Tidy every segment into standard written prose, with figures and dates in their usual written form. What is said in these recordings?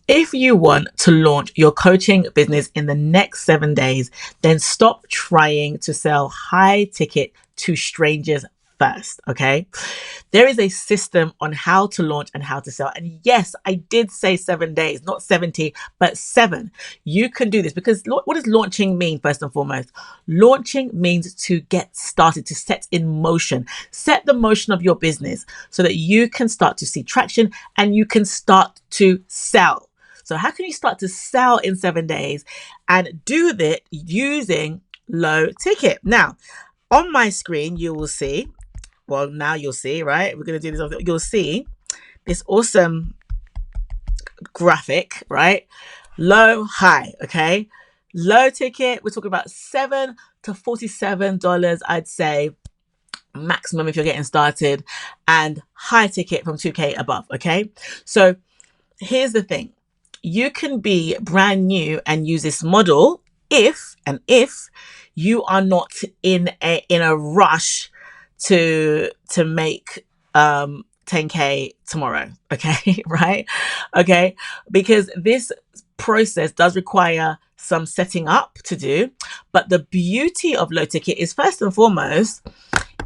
If you want to launch your coaching business in the next 7 days, then stop trying to sell high ticket to strangers first. Okay. There is a system on how to launch and how to sell. And yes, I did say 7 days, not 70, but seven. You can do this because what does launching mean, first and foremost? Launching means to get started, to set in motion, set the motion of your business so that you can start to see traction and you can start to sell. So how can you start to sell in 7 days and do that using low ticket? Now, on my screen, you will see, well, now you'll see, right? We're going to do this. You'll see this awesome graphic, right? Low, high, okay? Low ticket, we're talking about $7 to $47, I'd say, maximum if you're getting started, and high ticket from 2K above, okay? So here's the thing. You can be brand new and use this model if you are not in a rush to make 10K tomorrow, okay? Right? Okay? Because this process does require some setting up to do, but the beauty of low ticket is, first and foremost,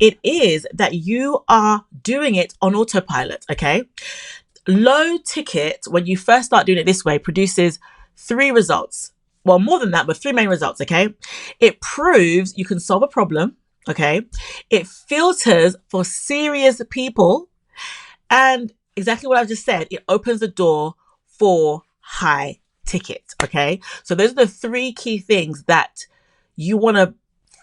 it is that you are doing it on autopilot, okay? Low ticket, when you first start doing it this way, produces three results. Well, more than that, but three main results, okay? It proves you can solve a problem, okay? It filters for serious people. And exactly what I've just said, it opens the door for high ticket, okay? So those are the three key things that you want to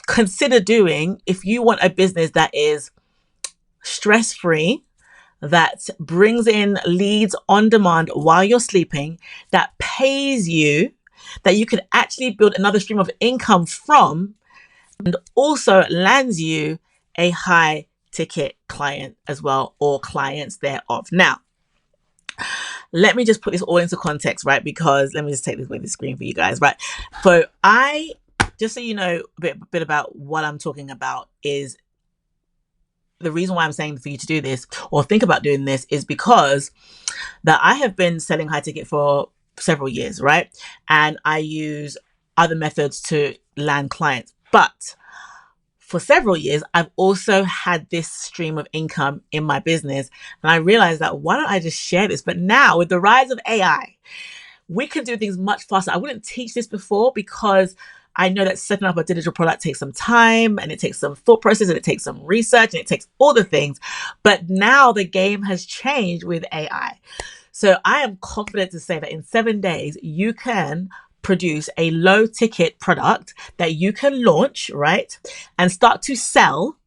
consider doing if you want a business that is stress-free, that brings in leads on demand while you're sleeping, that pays you, that you can actually build another stream of income from, and also lands you a high ticket client as well, or clients thereof. Now, let me just put this all into context, right? Because let me just take this away the screen for you guys, right? So just so you know a bit about what I'm talking about, is the reason why I'm saying for you to do this or think about doing this is because that I have been selling high ticket for several years, right? And I use other methods to land clients. But for several years, I've also had this stream of income in my business. And I realized that why don't I just share this? But now with the rise of AI, we can do things much faster. I wouldn't teach this before because I know that setting up a digital product takes some time and it takes some thought process and it takes some research and it takes all the things. But now the game has changed with AI. So I am confident to say that in 7 days, you can produce a low ticket product that you can launch, right? And start to sell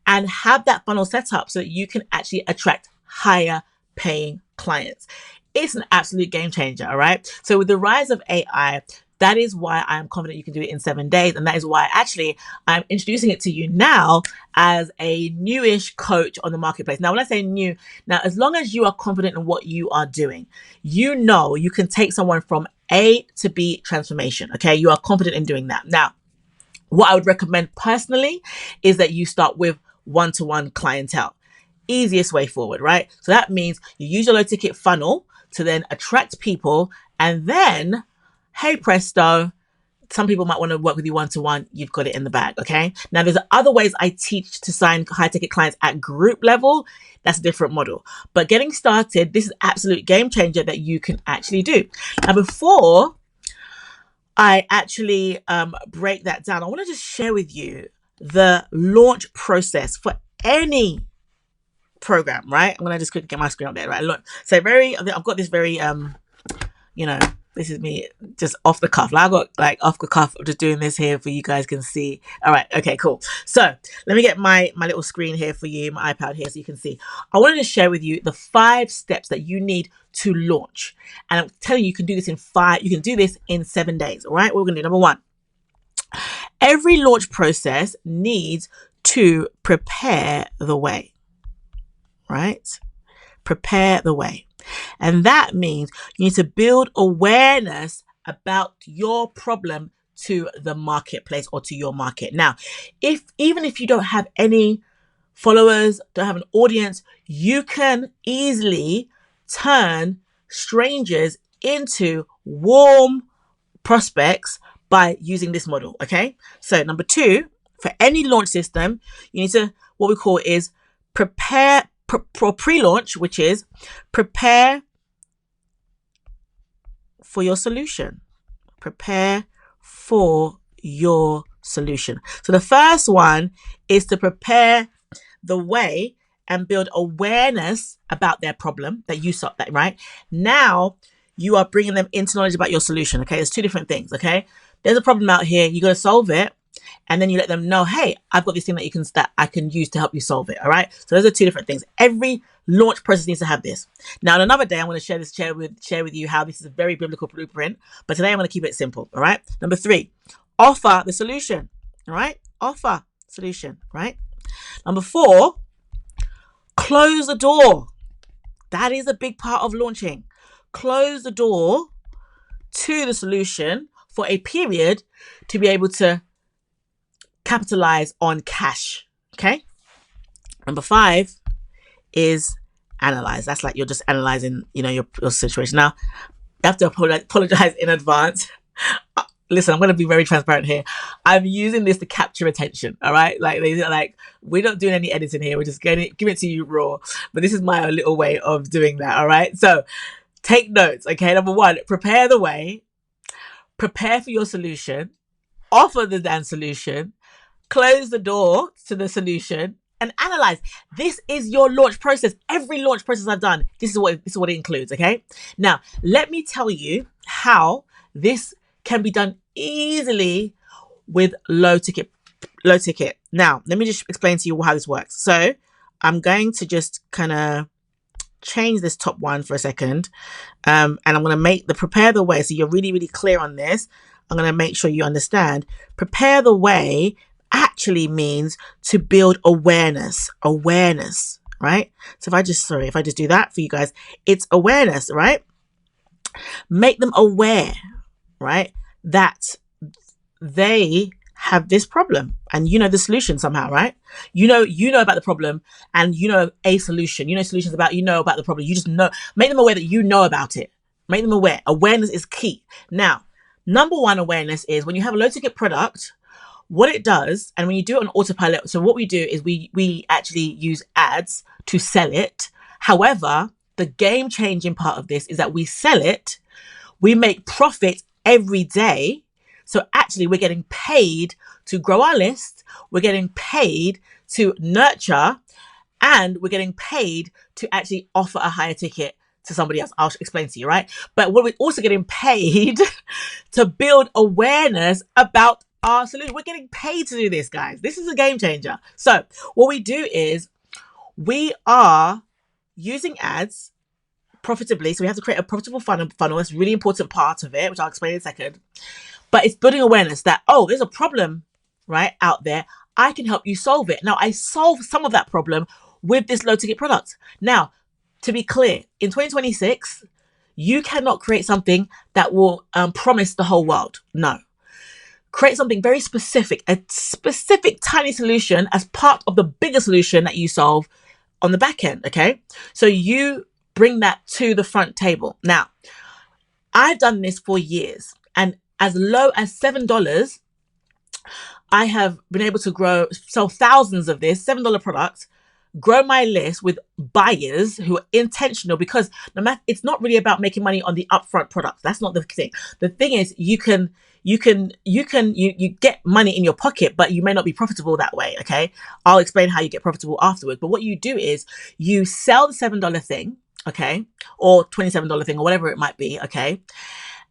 and have that funnel set up so that you can actually attract higher paying clients. It's an absolute game changer, all right? So with the rise of AI, that is why I'm confident you can do it in 7 days. And that is why actually I'm introducing it to you now as a newish coach on the marketplace. Now, when I say new, now, as long as you are confident in what you are doing, you know you can take someone from A to B transformation, okay? You are confident in doing that. Now, what I would recommend personally is that you start with one-to-one clientele. Easiest way forward, right? So that means you use your low ticket funnel to then attract people, and then, hey presto, some people might want to work with you one-to-one. You've got it in the bag, okay? Now, there's other ways I teach to sign high-ticket clients at group level. That's a different model. But getting started, this is absolute game changer that you can actually do. Now, before I actually break that down, I want to just share with you the launch process for any program, right? I'm going to just quickly get my screen up there, right? Look, so I've got this very, this is me just off the cuff. Like, I got like off the cuff, I'm just doing this here for you guys can see. All right. Okay, cool. So let me get my little screen here for you, my iPad here so you can see. I wanted to share with you the 5 steps that you need to launch. And I'm telling you, you can do this in 7 days. All right. What we're going to do, number 1, every launch process needs to prepare the way, right? Prepare the way. And that means you need to build awareness about your problem to the marketplace or to your market. Now, even if you don't have any followers, don't have an audience, you can easily turn strangers into warm prospects by using this model. Okay, so number 2, for any launch system, you need to, what we call is prepare for pre-launch, which is prepare for your solution. Prepare for your solution. So the first one is to prepare the way and build awareness about their problem that you solved, that, right? Now you are bringing them into knowledge about your solution. Okay, there's 2 different things. Okay, there's a problem out here, you got to solve it, and then you let them know, hey, I've got this thing that I can use to help you solve it. All right, so those are 2 different things. Every launch process needs to have this. Now, on another day, I'm going to share with you how this is a very biblical blueprint, but today I'm going to keep it simple. All right, number 3, offer the solution. All right, offer solution. Right, number 4, close the door. That is a big part of launching. Close the door to the solution for a period to be able to capitalize on cash. Okay. Number 5 is analyze. That's like you're just analyzing, your situation. Now, you have to apologize in advance. Listen, I'm going to be very transparent here. I'm using this to capture attention. All right. Like we're not doing any editing here. We're just giving it to you raw. But this is my little way of doing that. All right. So take notes. Okay. Number 1, prepare the way, prepare for your solution, offer the damn solution, close the door to the solution, and analyze. This is your launch process. Every launch process I've done, this is what it includes. Okay. Now, let me tell you how this can be done easily with low ticket. Now, let me just explain to you how this works. So I'm going to just kind of change this top one for a second. And I'm going to make the prepare the way. So you're really, really clear on this. I'm going to make sure you understand. Prepare the way actually means to build awareness, right? So if I just do that for you guys, it's awareness, right? Make them aware, right, that they have this problem and the solution somehow, right? You know about the problem and a solution. Solutions about about the problem. You just know. Make them aware that you know about it. Make them aware. Awareness is key. Now, number 1 awareness is when you have a low ticket product, what it does, and when you do it on autopilot. So what we do is we actually use ads to sell it. However, the game changing part of this is that we sell it. We make profit every day. So actually we're getting paid to grow our list. We're getting paid to nurture, and we're getting paid to actually offer a higher ticket to somebody else. I'll explain to you, right? But we're also getting paid to build awareness about our solution. We're getting paid to do this, guys. This is a game changer. So what we do is we are using ads profitably. So we have to create a profitable funnel. That's a really important part of it, which I'll explain in a second. But it's building awareness that, there's a problem, right, out there. I can help you solve it. Now, I solve some of that problem with this low ticket product. Now, to be clear, in 2026, you cannot create something that will promise the whole world. No. Create something very specific, a specific tiny solution as part of the bigger solution that you solve on the back end. Okay. So you bring that to the front table. Now, I've done this for years, and as low as $7, I have been able to sell thousands of this $7 products, grow my list with buyers who are intentional, because it's not really about making money on the upfront products. That's not the thing. The thing is you get money in your pocket, but you may not be profitable that way. Okay. I'll explain how you get profitable afterwards. But what you do is you sell the $7 thing, okay, or $27 thing, or whatever it might be. Okay.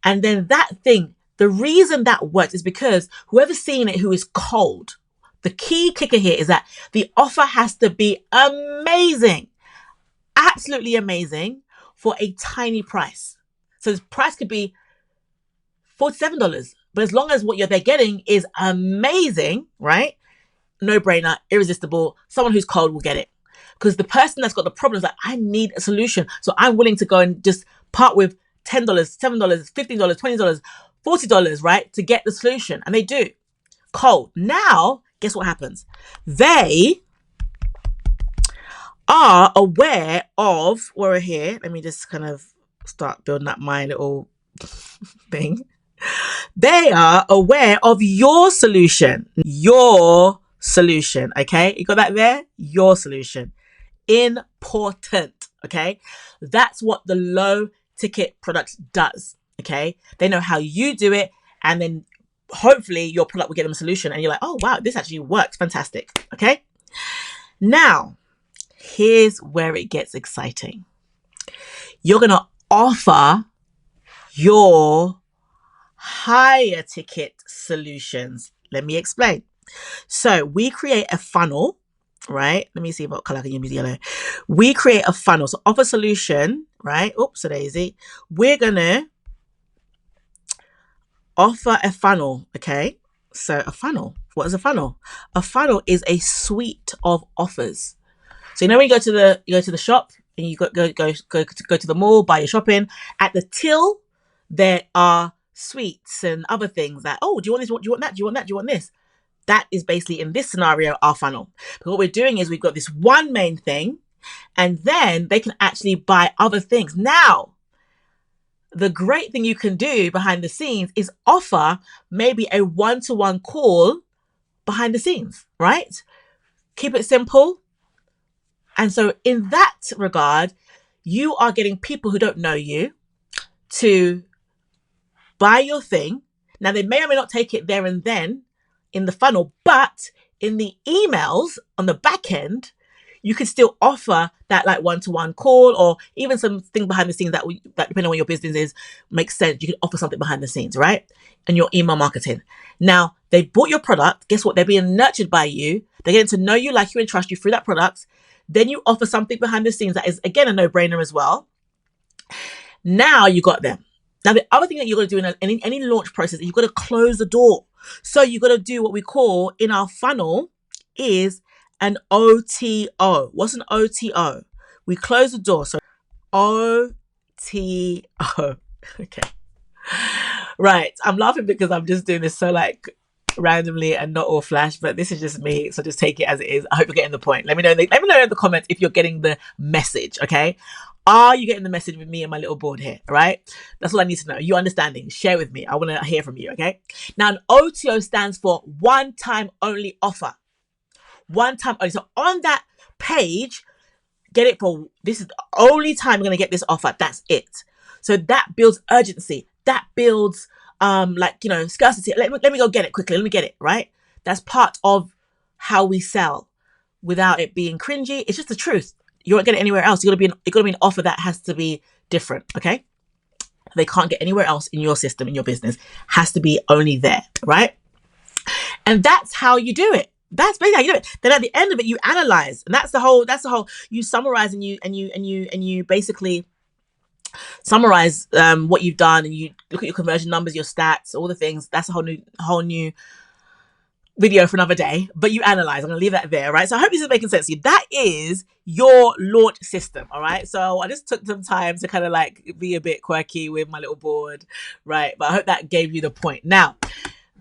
And then that thing, the reason that works is because whoever's seeing it who is cold, the key kicker here is that the offer has to be amazing, absolutely amazing, for a tiny price. So the price could be $47, but as long as what they're getting is amazing, right? No brainer, irresistible. Someone who's cold will get it, because the person that's got the problem is like, I need a solution. So I'm willing to go and just part with $10, $7, $15, $20, $40, right, to get the solution. And they do. Cold. Now, guess what happens? They are aware of, we're here. Let me just kind of start building up my little thing. They are aware of your solution. Your solution. Okay. You got that there? Your solution. Important. Okay. That's what the low ticket product does. Okay. They know how you do it. And then hopefully your product will get them a solution. And you're like, oh, wow, this actually works. Fantastic. Okay. Now, here's where it gets exciting. You're going to offer your higher ticket solutions. Let me explain. So we create a funnel, right? Let me see what color I can use. Yellow. We create a funnel. So offer solution, right? Oops, so daisy. We're going to offer a funnel, okay? So a funnel. What is a funnel? A funnel is a suite of offers. So when you go to the shop and you go to the mall, buy your shopping, at the till there are sweets and other things that, oh, do you want this? Do you want that? Do you want that? Do you want this? That is basically, in this scenario, our funnel. But what we're doing is we've got this one main thing, and then they can actually buy other things. Now, the great thing you can do behind the scenes is offer maybe a one-to-one call behind the scenes, right? Keep it simple. And so in that regard, you are getting people who don't know you to buy your thing. Now, they may or may not take it there and then in the funnel, but in the emails on the back end, you can still offer that like one-to-one call, or even something behind the scenes that depending on what your business is, makes sense. You can offer something behind the scenes, right? And your email marketing. Now, they bought your product. Guess what? They're being nurtured by you. They're getting to know you, like you, and trust you through that product. Then you offer something behind the scenes that is, again, a no-brainer as well. Now you got them. Now, the other thing that you've got to do in any launch process is you've got to close the door. So you've got to do what we call in our funnel is an OTO. What's an OTO? We close the door. So OTO. Okay. Right. I'm laughing because I'm just doing this so like randomly and not all flash, but this is just me. So just take it as it is. I hope you're getting the point. Let me know in the comments if you're getting the message. Okay. Are you getting the message with me and my little board here? Right. That's all I need to know. You understanding? Share with me. I want to hear from you. Okay. Now, an OTO stands for one time only offer. One time only. So on that page, get it for, this is the only time you're going to get this offer. That's it. So that builds urgency. That builds scarcity. Let me go get it quickly. Let me get it, right? That's part of how we sell without it being cringy. It's just the truth. You won't get it anywhere else. It's got to be an offer that has to be different, okay? They can't get anywhere else in your system, in your business. Has to be only there, right? And that's how you do it. That's basically how you do it. Then at the end of it, you analyze, and that's the whole. You summarize and you basically summarize what you've done, and you look at your conversion numbers, your stats, all the things. That's a whole new video for another day. But you analyze. I'm gonna leave that there, right? So I hope this is making sense to you. That is your launch system, all right? So I just took some time to kind of like be a bit quirky with my little board, right? But I hope that gave you the point. Now,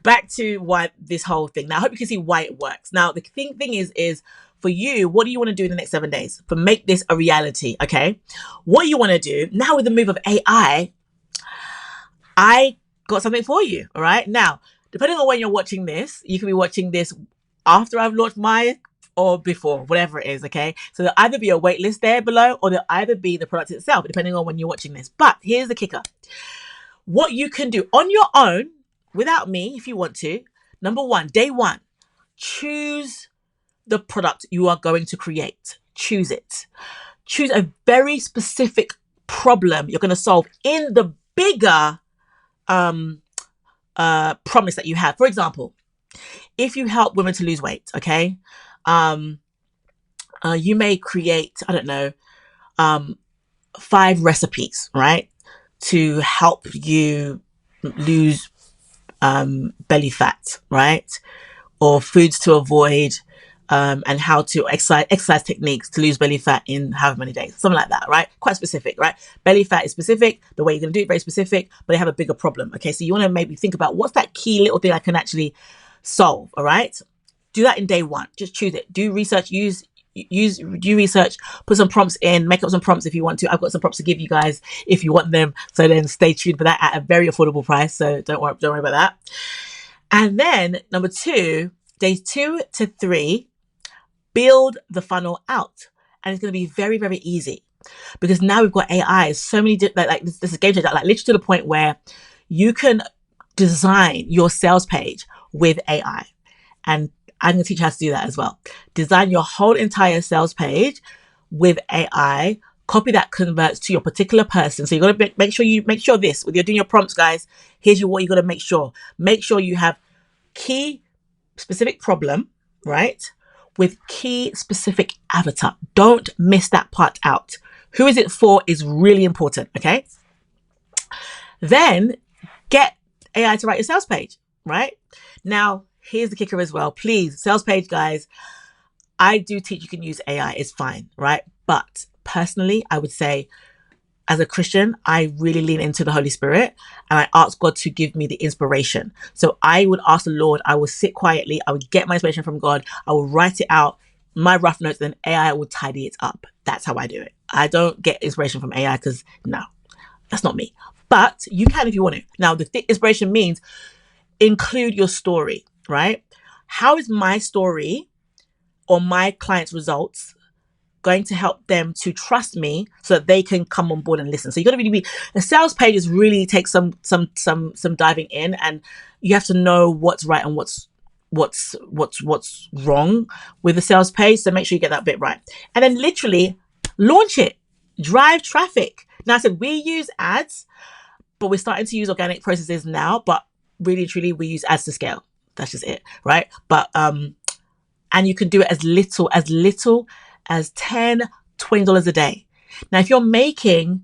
back to why this whole thing. Now, I hope you can see why it works. Now, the thing is for you, what do you want to do in the next 7 days? For make this a reality, okay? What you want to do, now with the move of AI, I got something for you, all right? Now, depending on when you're watching this, you can be watching this after I've launched mine or before, whatever it is, okay? So there'll either be a wait list there below, or there'll either be the product itself, depending on when you're watching this. But here's the kicker. What you can do on your own, without me, if you want to, number one, day one, choose the product you are going to create. Choose it. Choose a very specific problem you're going to solve in the bigger promise that you have. For example, if you help women to lose weight, okay, you may create, 5 recipes, right, to help you lose belly fat, right? Or foods to avoid, and how to exercise techniques to lose belly fat in however many days, something like that, right? Quite specific, right? Belly fat is specific. The way you're going to do it, very specific, but they have a bigger problem. Okay. So you want to maybe think about what's that key little thing I can actually solve. All right. Do that in day one. Just choose it. Do research, use do research, put some prompts in, make up some prompts if you want to. I've got some prompts to give you guys if you want them. So then stay tuned for that at a very affordable price. So don't worry about that. And then number 2, days 2 to 3, build the funnel out. And it's going to be very, very easy because now we've got AI. So many, like this is a game changer, like literally to the point where you can design your sales page with AI. And I'm going to teach you how to do that as well. Design your whole entire sales page with AI. Copy that converts to your particular person. So you got to make sure this when you're doing your prompts, guys. Here's what you got to make sure. Make sure you have key specific problem, right? With key specific avatar. Don't miss that part out. Who is it for is really important. Okay. Then get AI to write your sales page, right? Now, here's the kicker as well. Please, sales page, guys. I do teach you can use AI. It's fine, right? But personally, I would say as a Christian, I really lean into the Holy Spirit and I ask God to give me the inspiration. So I would ask the Lord, I will sit quietly. I would get my inspiration from God. I will write it out, my rough notes, then AI will tidy it up. That's how I do it. I don't get inspiration from AI because no, that's not me. But you can if you want to. Now, the inspiration means include your story, right? How is my story or my client's results going to help them to trust me so that they can come on board and listen? So you got to really be, the sales pages really take some diving in, and you have to know what's right and what's wrong with the sales page. So make sure you get that bit right. And then literally launch it, drive traffic. Now I said we use ads, but we're starting to use organic processes now, but really truly we use ads to scale. That's just it, right? But and you can do it as little as $10, $20 a day. Now, if you're making,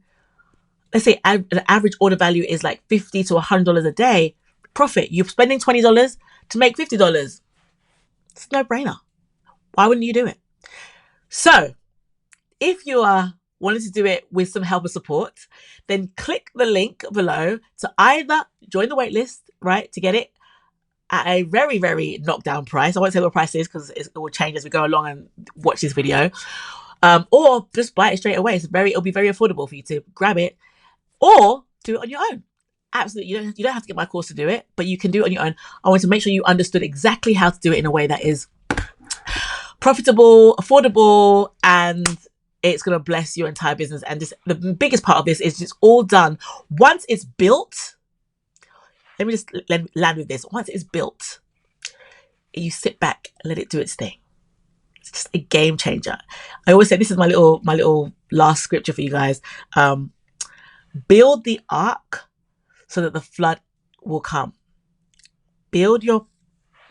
let's say an average order value is like $50 to $100 a day, profit. You're spending $20 to make $50. It's a no-brainer. Why wouldn't you do it? So if you are wanting to do it with some help and support, then click the link below to either join the waitlist, right, to get it at a very, very knockdown price. I won't say what the price is because it will change as we go along and watch this video. Or just buy it straight away. It'll be very affordable for you to grab it, or do it on your own. Absolutely, you don't have to get my course to do it, but you can do it on your own. I want to make sure you understood exactly how to do it in a way that is profitable, affordable, and it's going to bless your entire business. And just the biggest part of this is it's all done once it's built. Let me just land with this. Once it's built, you sit back and let it do its thing. It's just a game changer. I always say, this is my little last scripture for you guys. Build the ark so that the flood will come. Build your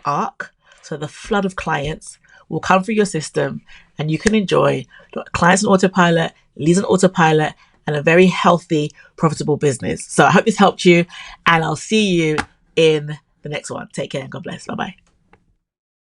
ark so the flood of clients will come through your system and you can enjoy clients on autopilot, leads on autopilot, and a very healthy, profitable business. So I hope this helped you, and I'll see you in the next one. Take care and God bless. Bye-bye.